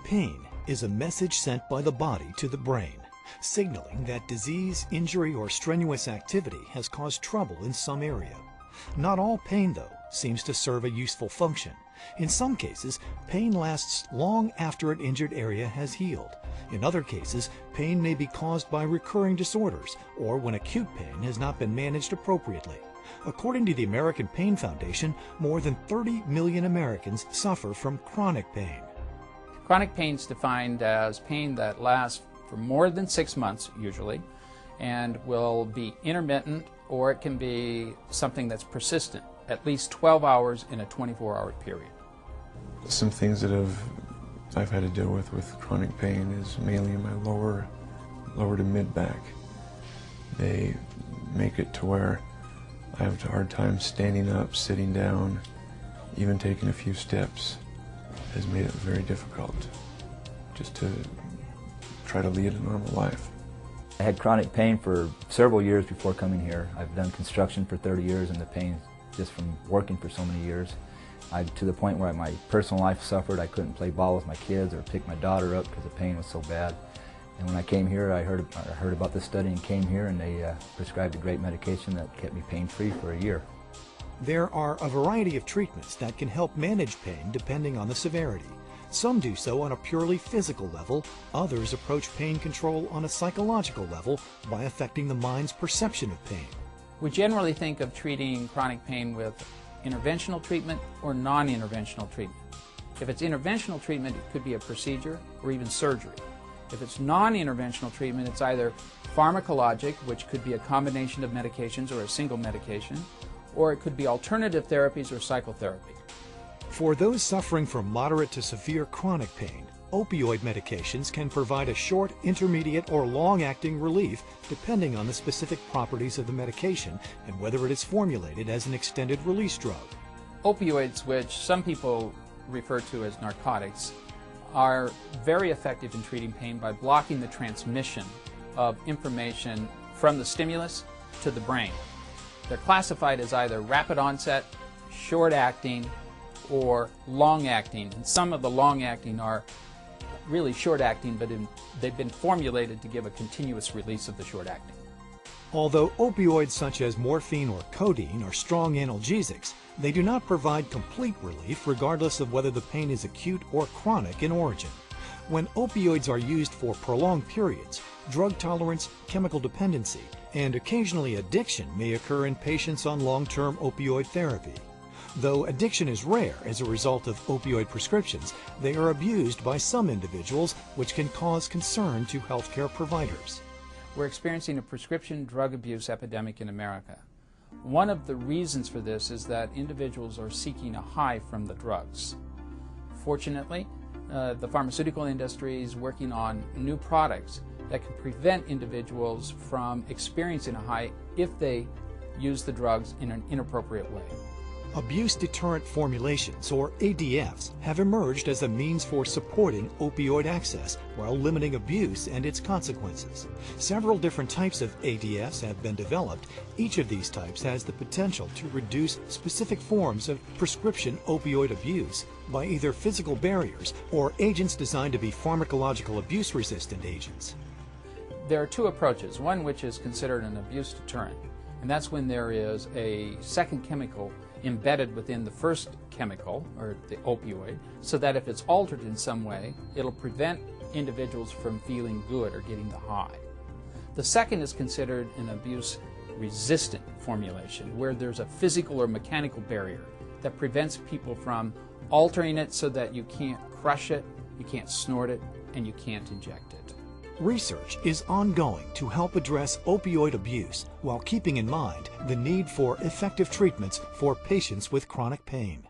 Pain is a message sent by the body to the brain, signaling that disease, injury, or strenuous activity has caused trouble in some area. Not all pain, though, seems to serve a useful function. In some cases, pain lasts long after an injured area has healed. In other cases, pain may be caused by recurring disorders or when acute pain has not been managed appropriately. According to the American Pain Foundation, more than 30 million Americans suffer from chronic pain. Chronic pain is defined as pain that lasts for more than 6 months, usually, and will be intermittent, or it can be something that's persistent, at least 12 hours in a 24-hour period. Some things that I've had to deal with chronic pain is mainly in my lower to mid back. They make it to where I have a hard time standing up, sitting down, even taking a few steps has made it very difficult just to try to lead a normal life. I had chronic pain for several years before coming here. I've done construction for 30 years, and the pain just from working for so many years. To the point where my personal life suffered. I couldn't play ball with my kids or pick my daughter up because the pain was so bad. And when I came here, I heard about this study and came here, and they prescribed a great medication that kept me pain-free for a year. There are a variety of treatments that can help manage pain depending on the severity. Some do so on a purely physical level. Others approach pain control on a psychological level by affecting the mind's perception of pain. We generally think of treating chronic pain with interventional treatment or non-interventional treatment. If it's interventional treatment, it could be a procedure or even surgery. If it's non-interventional treatment, it's either pharmacologic, which could be a combination of medications or a single medication, or it could be alternative therapies or psychotherapy. For those suffering from moderate to severe chronic pain, opioid medications can provide a short, intermediate, or long-acting relief depending on the specific properties of the medication and whether it is formulated as an extended-release drug. Opioids, which some people refer to as narcotics, are very effective in treating pain by blocking the transmission of information from the stimulus to the brain. They're classified as either rapid onset, short-acting, or long-acting. And some of the long-acting are really short-acting, but they've been formulated to give a continuous release of the short-acting. Although opioids such as morphine or codeine are strong analgesics, they do not provide complete relief regardless of whether the pain is acute or chronic in origin. When opioids are used for prolonged periods, drug tolerance, chemical dependency, and occasionally addiction may occur in patients on long-term opioid therapy. Though addiction is rare as a result of opioid prescriptions, they are abused by some individuals, which can cause concern to healthcare providers. We're experiencing a prescription drug abuse epidemic in America. One of the reasons for this is that individuals are seeking a high from the drugs. Fortunately, the pharmaceutical industry is working on new products that can prevent individuals from experiencing a high if they use the drugs in an inappropriate way. Abuse deterrent formulations, or ADFs, have emerged as a means for supporting opioid access while limiting abuse and its consequences. Several different types of ADFs have been developed. Each of these types has the potential to reduce specific forms of prescription opioid abuse by either physical barriers or agents designed to be pharmacological abuse-resistant agents. There are two approaches, one which is considered an abuse deterrent, and that's when there is a second chemical embedded within the first chemical, or the opioid, so that if it's altered in some way, it'll prevent individuals from feeling good or getting the high. The second is considered an abuse-resistant formulation, where there's a physical or mechanical barrier that prevents people from altering it so that you can't crush it, you can't snort it, and you can't inject it. Research is ongoing to help address opioid abuse while keeping in mind the need for effective treatments for patients with chronic pain.